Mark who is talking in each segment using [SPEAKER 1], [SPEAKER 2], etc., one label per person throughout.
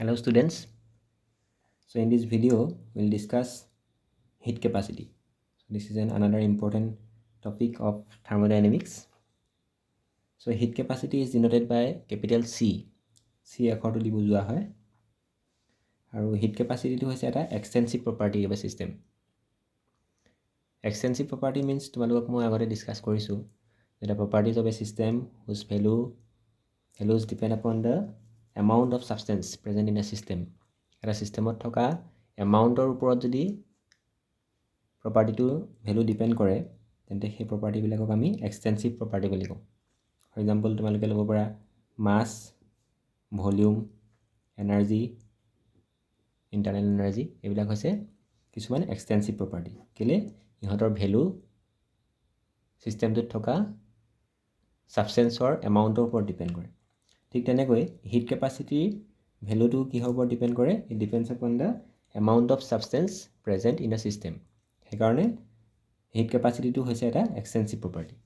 [SPEAKER 1] Hello students. So in this video we'll discuss heat capacity. So this is another important topic of thermodynamics. So heat capacity is denoted by capital C. C akhoto di bujua hoy. Aru heat capacity to hoise eta extensive property of a system. Extensive property means tumalok moi agore discuss korisu that the properties of a system whose values depend upon the amount of substance present in a system. Eta systemot thoka amount or upor jodi property to value depend কৰে তেন্তে সেই property বিলাকক আমি extensive property বুলি কওঁ for example তোমালোকে ল'ব পাৰা mass volume energy internal energy এইবিলাক হৈছে কিছুমান extensive property কেলে ইহঁতৰ value systemটোত থকা substance or amount ৰ ওপৰত depend কৰে ঠিক তেনেকৈ heat capacity value to কিহৰ ওপৰত depend কৰে it depends upon the amount of substance present in a system সেইকাৰণে heat capacity to হৈছে এটা extensive property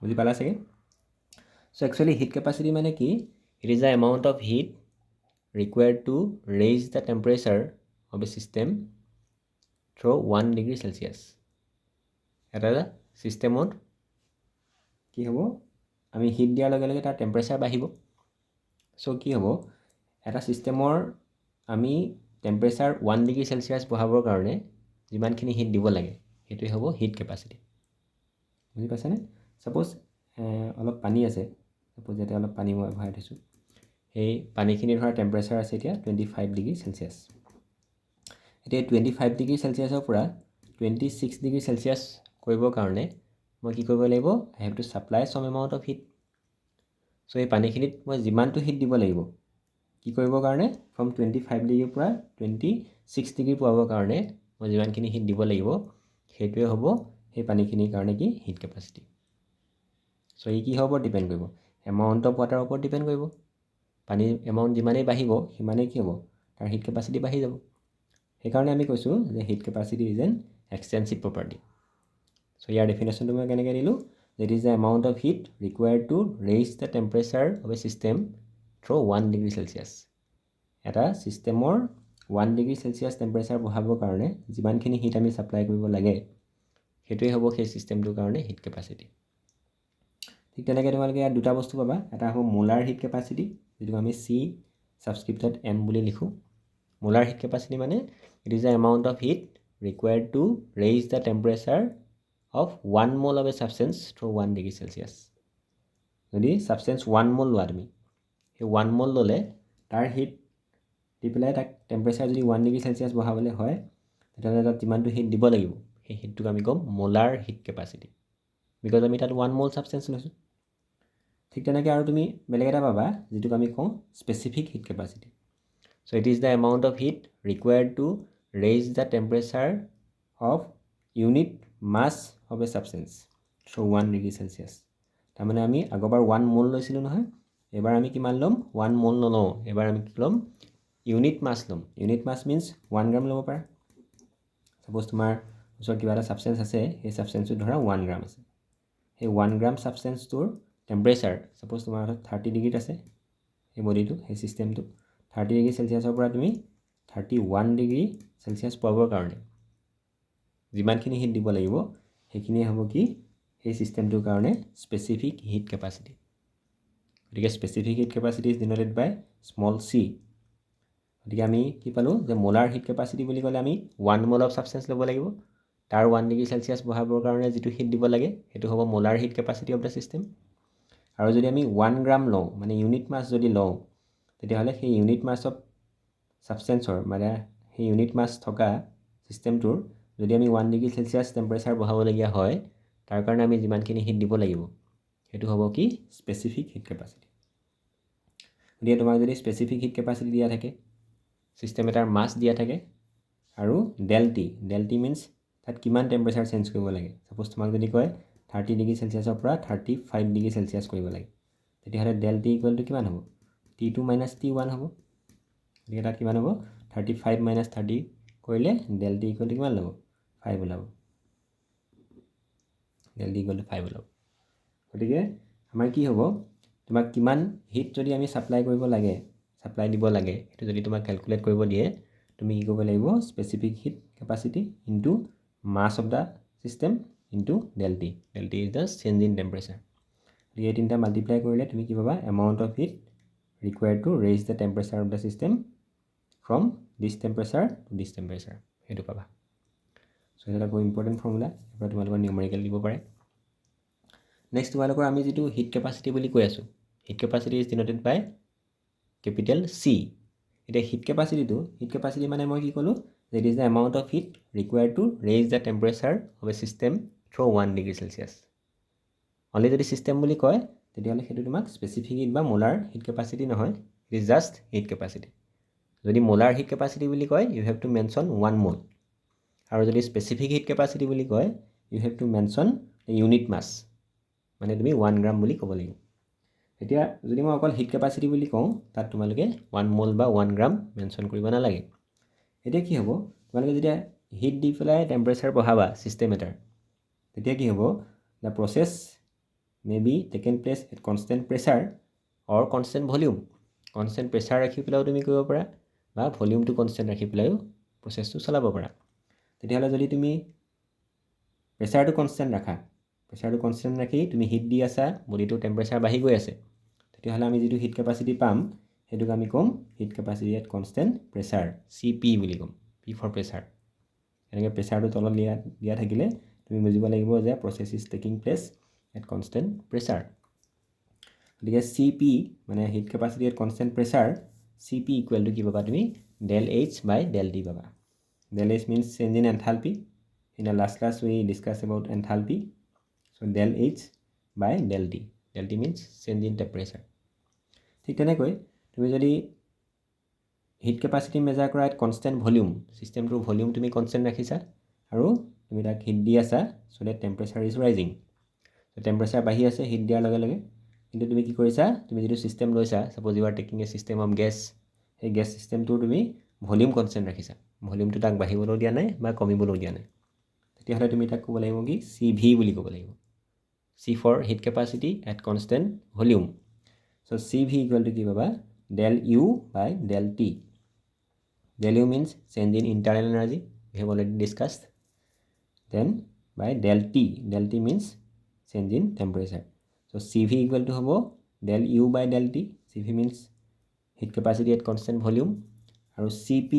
[SPEAKER 1] বুজি পালা চাগে so actually heat capacity মানে কি it is the amount of heat required to raise the temperature of a system through 1 degree Celsius এটা সিস্টেমত কি হ'ব আমি হিট দিয়াৰ লগে লগে তাৰ টেম্পাৰেচাৰ বাঢ়িব সো কি হ'ব এটা সিস্টেমৰ আমি টেম্পাৰেচাৰ 1 ডিগ্ৰী সেলসিয়াস বঢ়াবৰ কাৰণে যিমানখিনি হিট দিব লাগে হেতুই হ'ব হিট ক্যাপাসিটি বুজি পাইছানে সাপোজ অলপ পানী আছে সাপোজ এটা অলপ পানী মই ভৰাই দিছো এই পানীখিনি ধৰা টেম্পাৰেচাৰ আছে এতিয়া 25 ডিগ্ৰী সেলসিয়াস এতিয়া 25 ডিগ্ৰী সেলসিয়াসৰ পৰা 26 ডিগ্ৰী সেলসিয়াস কৰিবৰ কাৰণে মই কি কৰিব লাগিব I have to supply some amount of heat so এই পানীখিনিত মই যিমানটো হিট দিব লাগিব কি কৰিবৰ কাৰণে from 25 ডিগ্ৰীৰ পৰা 26 ডিগ্ৰী পোৱাবৰ কাৰণে মই যিমানখিনি হিট দিব লাগিব হেতুৱে হ'ব এই পানীখিনিৰ কাৰণে কি হিট ক্যাপাসিটি so এই কি হ'ব ডিপেন্ড কৰিব এমাউন্ট অফ ওয়াটাৰ ওপৰত ডিপেন্ড কৰিব পানী এমাউন্ট যিমানেই বাঢ়িব সিমানেই কি হ'ব তাৰ হিট ক্যাপাসিটি বাঢ়ি যাব সেইকাৰণে আমি কৈছো যে heat capacity is an extensive property so ইয়াৰ ডেফিনেশনটো মই কেনেকৈ দিলো that is the amount of heat required to raise the temperature of a system through 1 degree Celsius এটা সিস্টেমৰ 1 ডিগ্ৰী সেলসিয়াস টেম্পাৰেচাৰ বঢ়াবৰ কাৰণে যিমানখিনি হিট আমি সাপ্লাই কৰিব লাগে হেতুই হ'ব সেই সিস্টেমটোৰ কাৰণে হিট ক্যাপাসিটি ঠিক তেনেকৈ তোমালোকে ইয়াত দুটা বস্তু পাবা এটা হ'ব মোলাৰ হিট ক্যাপাসিটি যেটো আমি C সাবস্ক্ৰিপ্টত M বুলি লিখো মোলাৰ হিট ক্যাপাসিটি মানে it is the amount of heat required to raise the temperature of 1 mole of a substance through 1 degree Celsius যদি substance 1 mole লোৱা তুমি সেই 1 mole ললে তাৰ হিট দি পেলাই তাক টেম্পাৰেচাৰ যদি 1 ডিগ্ৰী সেলসিয়াস বঢ়াবলৈ হয় তেতিয়াহ'লে তাত যিমানটো হিট দিব লাগিব সেই হিটটোক আমি কম মোলাৰ হিট ক্যাপাসিটি বিকজ আমি তাত 1 mole সাবস্টেন্স লৈছো ঠিক তেনেকৈ আৰু তুমি বেলেগ এটা পাবা যেটোক আমি কওঁ specific heat capacity so it is the amount of heat required to raise the temperature of unit mass of a substance through 1 degree Celsius তাৰমানে আমি আগৰবাৰ 1 mole লৈছিলো নহয় এবাৰ আমি কিমান লম 1 mole নলও এবাৰ আমি কি লম unit mass লম unit mass means 1 গ্ৰাম ল'ব পাৰা suppose তোমাৰ ওচৰত কিবা এটা সাবস্টেন্স আছে এই সাবস্টেন্সটো ধৰা 1 গ্ৰাম আছে এই 1 গ্ৰাম সাবস্টেন্সটোৰ টেম্পাৰেচাৰ suppose তোমাৰ 30 ডিগ্ৰীত আছে এই বডিটো এই সিস্টেমটো 30 ডিগ্ৰী সেলসিয়াসৰ পৰা তুমি 31 ডিগ্ৰী সেলসিয়াস পাবৰ কাৰণে যিমানখিনি হিট দিব লাগিব সেইখিনি হ'ব কি এই সিস্টেমটোৰ কাৰণে স্পেসিফিক হিট ক্যাপাসিটি গতিকে specific heat capacity is denoted by small c গতিকে আমি কি পালো যে মোলাৰ হিট ক্যাপাসিটি বুলি ক'লে আমি 1 মোল অফ সাবস্টেন্স ল'ব লাগিব তাৰ 1 ডিগ্ৰী সেলসিয়াস বঢ়াবৰ কাৰণে যেটো হিট দিব লাগে হেতু হ'ব molar hit capacity of the system আৰু যদি আমি 1 গ্ৰাম লওঁ মানে ইউনিট মাস যদি লওঁ তেতিয়াহ'লে সেই ইউনিট মাস অফ সাবস্টেন্সৰ মানে সেই ইউনিট মাস থকা সিস্টেমটোৰ যদি আমি 1 ডিগ্ৰী সেলসিয়াস টেম্পাৰেচাৰ বঢ়াবলগীয়া হয় তাৰ কাৰণে আমি যিমানখিনি হিট দিব লাগিব হেতু হ'ব কি স্পেসিফিক হিট ক্যাপাসিটি গতিকে তোমাক যদি স্পেসিফিক হিট ক্যাপাসিটি দিয়া থাকে সিস্টেম এটাৰ মাস দিয়া থাকে আৰু ডেল টি মিন্স তাত কিমান টেম্পাৰেচাৰ চেঞ্জ কৰিব লাগে সাপোজ তোমাক যদি কয় 30 ডিগ্ৰী সেলসিয়াসৰ পৰা 35 ডিগ্ৰী সেলসিয়াস কৰিব লাগে তেতিয়াহ'লে ডেল টি ইকুৱেল টু কিমান হ'ব t2 - t1 হ'ব গতিকে তাত কিমান হ'ব 35 - 30 কৰিলে ডেল টি ইকুৱেল টু কিমান হ'ব 5 ওলাব ডেল টি ইকুৱেল টু 5 ওলাব গতিকে আমাৰ কি হ'ব তোমাক কিমান হিট যদি আমি সাপ্লাই কৰিব লাগে সাপ্লাই দিব লাগে সেইটো যদি তোমাক ক্যালকুলেট কৰিব দিয়ে তুমি কি কৰিব লাগিব specific heat capacity into mass of the system into del T is the change in temperature এই তিনটা মাল্টিপ্লাই কৰিলে তুমি কি পাবা amount of heat required to raise the temperature of the system from this temperature to this temperature সেইটো পাবা so এটা খুব ইম্পৰ্টেন্ট ফৰ্মুলা এবাৰ তোমালোকৰ নিউমেৰিকেল দিব পাৰে নেক্সট তোমালোকৰ আমি যেটো হিট ক্যাপাসিটি বুলি কৈ আছো heat capacity is denoted by capital C এটা হিট ক্যাপাসিটি মানে মই কি কলো that is the amount of heat required to raise the temperature of a system through 1 degree Celsius only যদি সিস্টেম বুলি কয় তেতিয়াহলে সেইটো তোমাক স্পেসিফিক হিট বা মোলাৰ হিট ক্যাপাসিটি নহয় it is just heat capacity যদি মোলাৰ হিট ক্যাপাসিটি বুলি কয় you have to mention 1 mole আৰু যদি স্পেসিফিক হিট ক্যাপাসিটি বুলি কয় you have to mention the unit mass মানে তুমি 1 গ্ৰাম বুলি ক'ব লাগিব এতিয়া যদি মই অকল হিট ক্যাপাসিটি বুলি কওঁ তাত তোমালোকে 1 মোল বা 1 গ্ৰাম মেনশন কৰিব নালাগে এতিয়া কি হ'ব তোমালোকে যেতিয়া হিট দি পেলাই টেম্পাৰেচাৰ বঢ়াবা সিস্টেম এটাৰ তেতিয়া কি হ'ব the process may be taken place at constant pressure or constant volume constant pressure ৰাখি পেলাও তুমি কৰিব পাৰা বা ভলিউমটো কনস্ট্যান্ট ৰাখি পেলাও প্ৰসেসটো চলাব পাৰা তেতিয়াহলে যদি তুমি প্ৰেসাৰটো কনস্ট্যান্ট ৰাখি তুমি হিট দি আছা বডিটো টেম্পাৰেচাৰ বাঢ়ি গৈ আছে তেতিয়াহলে আমি যেটো হিট ক্যাপাসিটি পাম হেতুক আমি কম heat capacity at constant pressure CP বুলি কম P ফৰ প্ৰেসাৰ এনেকৈ প্ৰেসাৰটো তলত দিয়া থাকিলে তুমি বুজিব লাগিব যে process is taking place at constant pressure গতিকে CP মানে heat capacity at constant pressure CP equal to কি পাবা তুমি del H by del T পাবা del H means change in enthalpy in the last class we discussed about enthalpy so del H by del T del T means change in temperature ঠিক তেনেকৈ তুমি যদি hit capacity measure কৰা at constant volume সিস্টেমটোৰ volume তুমি constant ৰাখিছা আৰু তুমি তাক হিট দি আছা so that temperature is rising so temperature বাঢ়ি আছে হিট দিয়াৰ লগে লগে কিন্তু তুমি কি কৰিছা তুমি যেটো সিস্টেম লৈছা suppose you are taking a system of gas এই গ্যাস সিস্টেমটো তুমি ভলিউম কনস্ট্যান্ট ৰাখিছা ভলিউমটো তাক বাঢ়িবলৈ দিয়া নাই বা কমিবলৈ দিয়া নাই তেতিয়াহলে তুমি তাক ক'ব লাগিব কি CV বুলি ক'ব লাগিব C for heat capacity at constant volume so CV equal to কি পাবা del U by del T del U means change in internal energy we have already discussed then by del T means change in temperature so CV equal to hobo del U by del T CV means heat capacity at constant volume আৰু CP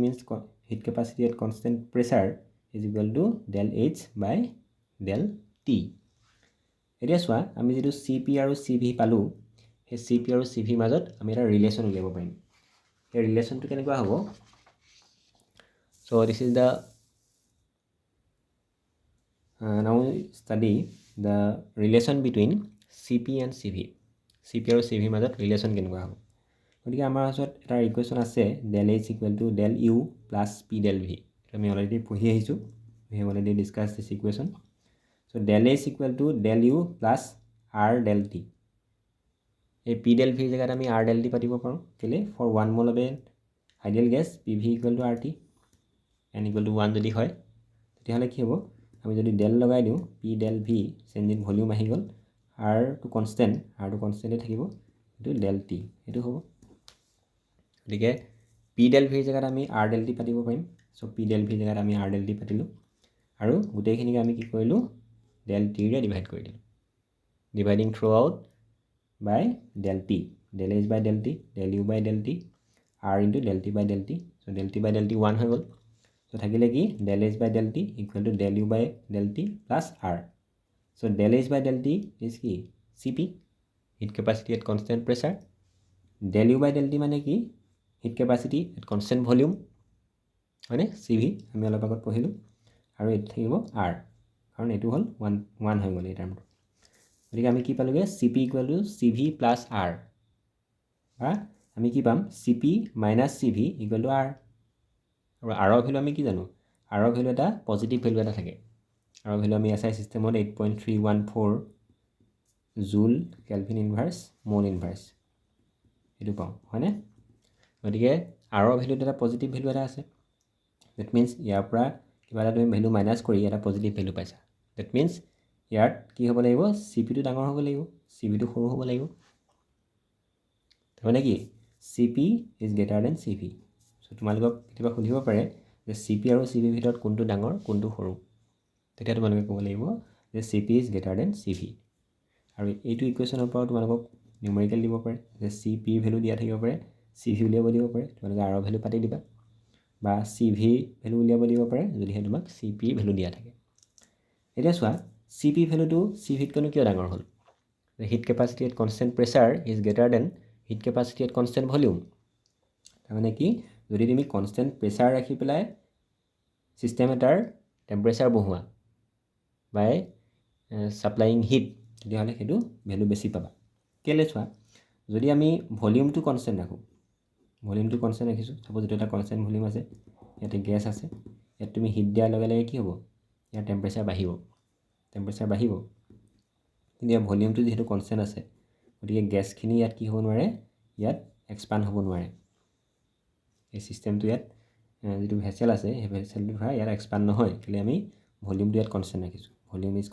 [SPEAKER 1] means heat capacity at constant pressure is equal to del H by del T এতিয়া চোৱা আমি যেটো CP আৰু CV পালো হে CP আৰু CV মাজত আমি এটা ৰিলেচন উলিয়াব পাৰিম এই ৰিলেচনটো কেনেকুৱা হ'ব so this is the now study the relation between CP and CV আৰু CV মাজত ৰিলেচন কেনেকুৱা হ'ব গতিকে আমাৰ ওচৰত এটা ইকুৱেচন আছে del H equal to del U plus P del V আমি অলৰেডি পঢ়ি আহিছো we have already discussed this equation so del H equal to del U plus R del T এই P del V জায়গাত আমি R del T পাতিব পাৰো কেলে for 1 mole of an ideal gas PV equal to RT n equal to 1 যদি হয় তেতিয়াহলে কি হ'ব আমি যদি del লগাই দিও P del V change in volume আহি গল R to constant থাকিব এটো del T এটো হ'ব গতিকে P del V জায়গাত আমি R del T পাতিব পাৰিম so P del V জায়গাত আমি R del T পাতিলো আৰু গুটেইখিনিক আমি কি কৰিলো del T ৰে ডিভাইড কৰি দিলো dividing throughout by del T del H by del T del U by del T R into del T by del T so del T by del T 1 হৈ গল so থাকিলে কি del H by del T equal to del U by del T plus R so del H by del T is কি CP heat capacity at constant pressure del U by del T মানে কি heat capacity at constant volume মানে CV আমি অলপ আগত পঢ়িলো আৰু এটো থাকিব R কাৰণ এটো হল 1 হৈ গল এই টাৰ্মটো গতিকে আমি কি পালোগে CP equal to CV plus R বা আমি কি পাম CP minus CV equal to R আৰু R ৰ ভ্যালু আমি কি জানো R ৰ ভ্যালু এটা পজিটিভ ভ্যালু এটা থাকে R ৰ ভ্যালু আমি SI সিস্টেমত 8.314 জুল কেলভিন ইনভাৰ্স মোল ইনভাৰ্স এটো পাও হয়নে গতিকে R ৰ ভ্যালু এটা পজিটিভ ভ্যালু এটা আছে that means ইয়াৰ পৰা কিবা এটা তুমি ভ্যালু মাইনাস কৰি এটা পজিটিভ ভ্যালু পাইছা that means ইয়াত কি হ'ব লাগিব CP টো ডাঙৰ হ'ব লাগিব CV টো সৰু হ'ব লাগিব মানে কি CP is greater than CV. So তোমালোকক কেতিয়াবা সুধিব পাৰে যে CP আৰু CV ভিতৰত কোনটো ডাঙৰ কোনটো সৰু, তেতিয়া তোমালোকে ক'ব লাগিব যে CP is greater than CV. আৰু এইটো ইকুৱেশ্যনৰ পৰাও তোমালোকক নিউমেৰিকেল দিব পাৰে যে CP ভেলু দিয়া থাকিব পাৰে, CV উলিয়াব দিব পাৰে, তোমালোকে R ভেলু পাতি দিবা, বা CV ভেলু উলিয়াব দিব পাৰে যদিহে তোমাক CP ভেলু দিয়া থাকে। এতিয়া চোৱা CP ভেলুটো CVতকৈনো কিয় ডাঙৰ হ'ল? Heat capacity at constant pressure is greater than heat capacity at constant volume. তাৰমানে কি, যদি তুমি কনষ্টেণ্ট প্ৰেছাৰ ৰাখি পেলাই ছিষ্টেম এটাৰ টেম্পাৰেচাৰ বঢ়োৱা বাই ছাপ্লাইং হিট, তেতিয়াহ'লে সেইটো ভেলু বেছি পাবা। কেলৈ চোৱা, যদি আমি ভলিউমটো কনষ্টেণ্ট ৰাখোঁ, ভলিউমটো কনষ্টেণ্ট ৰাখিছোঁ, চাপ'জ এইটো এটা কনষ্টেণ্ট ভলিউম আছে, ইয়াতে গেছ আছে, ইয়াত তুমি হিট দিয়াৰ লগে লগে কি হ'ব, ইয়াৰ টেম্পাৰেচাৰ বাঢ়িব, কিন্তু ইয়াৰ ভলিউমটো যিহেতু কনষ্টেণ্ট আছে, গতিকে গেছখিনি ইয়াত কি হ'ব নোৱাৰে, ইয়াত এক্সপাণ্ড হ'ব নোৱাৰে। এই ছিষ্টেমটো ইয়াত যিটো ভেচেল আছে, সেই ভেচেলটো ধৰা ইয়াত এক্সপাণ্ড নহয়, কেলৈ আমি ভলিউমটো ইয়াত কনষ্টেণ্ট ৰাখিছোঁ, ভলিউম ইজ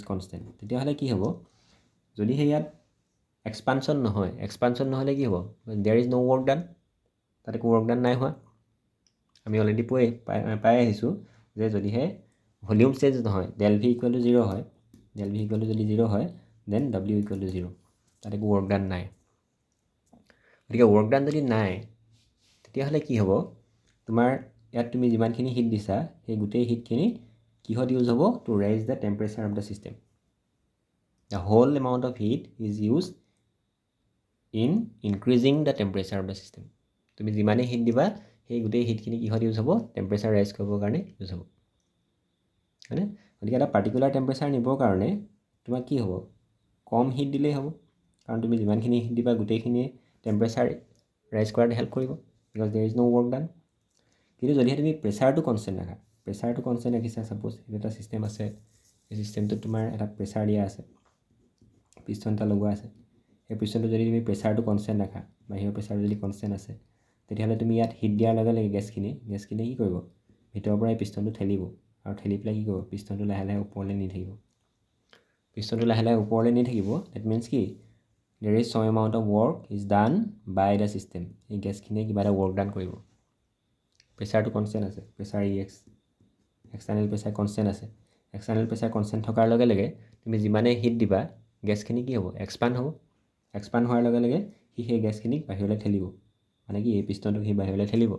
[SPEAKER 1] কনষ্টেণ্ট। তেতিয়াহ'লে কি হ'ব, যদিহে ইয়াত এক্সপানশ্যন নহ'লে কি হ'ব, দেয়াৰ ইজ ন' ৱৰ্ক ডান, তাত একো ৱৰ্ক ডান নাই হোৱা। আমি অলৰেডি পাই আহিছোঁ যে যদিহে ভলিউম চেঞ্জ নহয়, del V ইকুৱেল টু 0 হয়, del V ইকুৱেল টু যদি 0 হয়, দেন W ইকুৱেল টু 0, তাত একো ৱৰ্ক ডান নাই। গতিকে ৱৰ্ক ডান যদি নাই, তেতিয়াহ'লে কি হ'ব, তোমাৰ ইয়াত তুমি যিমানখিনি হিট দিছা, সেই গোটেই হিটখিনি কিহত ইউজ হ'ব, to raise the temperature of the system. The whole amount of heat is use in increasing the temperature of the system. তুমি যিমানেই হিট দিবা, সেই গোটেই হিটখিনি কিহত ইউজ হ'ব, টেম্পাৰেচাৰ ৰাইজ কৰিবৰ কাৰণে ইউজ হ'ব, হয়নে? গতিকে এটা পাৰ্টিকুলাৰ টেম্পাৰেচাৰ নিবৰ কাৰণে তোমাক কি হ'ব, কম হিট দিলেই হ'ব, কাৰণ তুমি যিমানখিনি হিট দিবা গোটেইখিনিয়ে টেম্পাৰেচাৰ ৰাইজ কৰাত হেল্প কৰিব, because there is no' work done. কিন্তু যদিহে তুমি প্ৰেছাৰটো কনষ্টেণ্ট ৰাখিছা, ছাপ'জ এইটো এটা ছিষ্টেম আছে, এই ছিষ্টেমটোত তোমাৰ এটা প্ৰেছাৰ দিয়া আছে, পিষ্টন এটা লগোৱা আছে, সেই পিষ্টনটো যদি তুমি প্ৰেছাৰটো কনষ্টেণ্ট ৰাখা, বাহিৰৰ প্ৰেছাৰটো যদি কনষ্টেণ্ট আছে, তেতিয়াহ'লে তুমি ইয়াত হিট দিয়াৰ লগে লগে গেছখিনি কি কৰিব, ভিতৰৰ পৰা এই পিষ্টনটো ঠেলিব, আৰু ঠেলি পেলাই কি কৰিব, পিষ্টনটো লাহে লাহে ওপৰলৈ নি থাকিব। ডেট মিনছ কি, there is some amount of work is done by the system. এই গেছখিনিয়ে কিবা এটা ৱৰ্ক ডান কৰিব। প্ৰেছাৰটো কনষ্টেণ্ট আছে, pressure EX, external pressure constant আছে, এক্সটাৰ্নেল প্ৰেছাৰ কনষ্টেণ্ট থকাৰ লগে লগে তুমি যিমানেই হিট দিবা, গেছখিনি কি হ'ব, এক্সপাণ্ড হোৱাৰ লগে লগে সি সেই গেছখিনিক বাহিৰলৈ ঠেলিব, মানে কি এই পিষ্টনটোক সি বাহিৰলৈ ঠেলিব।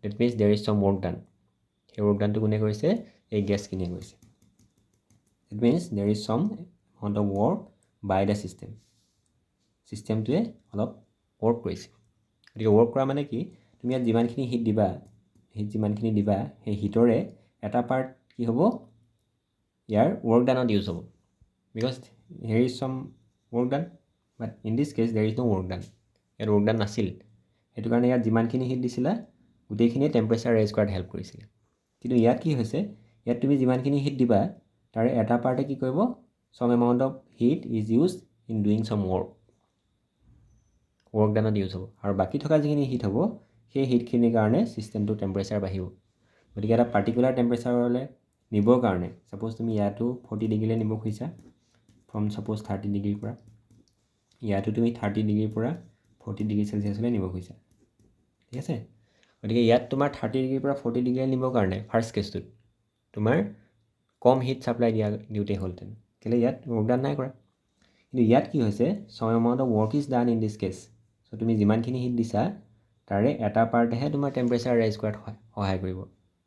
[SPEAKER 1] That means there is some work done. সেই ৱৰ্ক ডানটো কোনে কৰিছে, এই গেছখিনিয়ে কৰিছে। That means there is some amount of work by the system. ছিষ্টেমটোৱে অলপ ৱৰ্ক কৰিছে। গতিকে ৱৰ্ক কৰা মানে কি, তুমি ইয়াত যিমানখিনি হিট দিবা, সেই হিটৰে এটা পাৰ্ট কি হ'ব, ইয়াৰ ৱৰ্ক ডানত ইউজ হ'ব, because here is some work done, but in this case there is no' work done. ইয়াত ৱৰ্ক ডান নাছিল, সেইটো কাৰণে ইয়াত যিমানখিনি হিট দিছিলা গোটেইখিনিয়ে টেম্পাৰেচাৰ ৰাইজ কৰাত হেল্প কৰিছিলে। কিন্তু ইয়াত কি হৈছে, ইয়াত তুমি যিমানখিনি হিট দিবা, তাৰে এটা পাৰ্টে কি কৰিব, some amount of heat is use in doing some work ডানত ইউজ হ'ব, আৰু বাকী থকা যিখিনি হিট হ'ব, সেই হিটখিনিৰ কাৰণে ছিষ্টেমটোৰ টেম্পাৰেচাৰ বাঢ়িব। গতিকে এটা পাৰ্টিকুলাৰ টেম্পাৰেচাৰলৈ নিবৰ কাৰণে, ছাপ'জ তুমি ইয়াতো 40 ডিগ্ৰীলৈ নিব খুজিছা, ফ্ৰম ছাপ'জ 30 ডিগ্ৰীৰ পৰা, ইয়াতো তুমি 30 ডিগ্ৰীৰ পৰা 40 ডিগ্ৰী চেলচিয়াছলৈ নিব খুজিছা, ঠিক আছে। গতিকে ইয়াত তোমাৰ 30 ডিগ্ৰীৰ পৰা 40 ডিগ্ৰীলৈ নিবৰ কাৰণে ফাৰ্ষ্ট কেছটোত তোমাৰ কম হিট ছাপ্লাই দিওঁতেই হ'লহেঁতেন, কেলৈ ইয়াত ৱৰ্ক ডান নাই কৰা। কিন্তু ইয়াত কি হৈছে, some amount of work is done in this case. So' তুমি যিমানখিনি হিট দিছা, তাৰে এটা পাৰ্টেহে তোমাৰ টেম্পাৰেচাৰ ৰাইজ কৰাত সহায় কৰিব,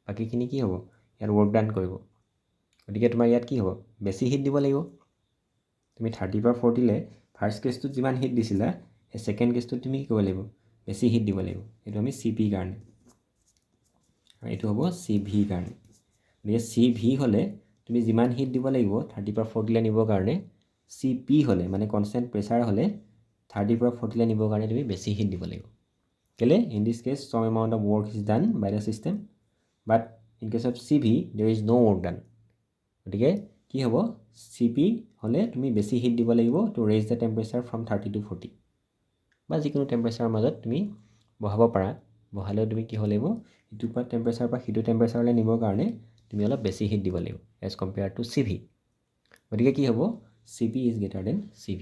[SPEAKER 1] বাকীখিনি কি হ'ব, ইয়াত ৱৰ্ক ডান কৰিব। গতিকে তোমাৰ ইয়াত কি হ'ব, বেছি হিট দিব লাগিব। তুমি 30 পৰা 40লৈ ফাৰ্ষ্ট কেছটোত যিমান হিট দিছিলা, সেই ছেকেণ্ড কেছটোত তুমি কি কৰিব লাগিব, বেছি হিট দিব লাগিব। এইটো আমি CP কাৰণে, আৰু এইটো হ'ব CV কাৰণে। গতিকে CV হ'লে তুমি যিমান হিট দিব লাগিব 30 পৰা 40লৈ নিবৰ কাৰণে, CP হ'লে মানে কনষ্টেণ্ট প্ৰেছাৰ হ'লে 30 পৰা 40লৈ নিবৰ কাৰণে তুমি বেছি হিট দিব লাগিব। কেলৈ, in this case some amount of work is done by the system, but in case of CV there is no' work done. গতিকে কি হ'ব, CP হ'লে তুমি বেছি হিট দিব লাগিব to raise the temperature from 30 to 40, বা যিকোনো টেম্পাৰেচাৰৰ মাজত তুমি বহাব পাৰা। বহালেও তুমি কি হ'ব লাগিব, ইটো টেম্পাৰেচাৰৰ পৰা সিটো টেম্পাৰেচাৰলৈ নিবৰ কাৰণে তুমি অলপ বেছি হিট দিব লাগিব এজ কম্পেয়াৰ টু CV। গতিকে কি হ'ব, CP is greater then CV।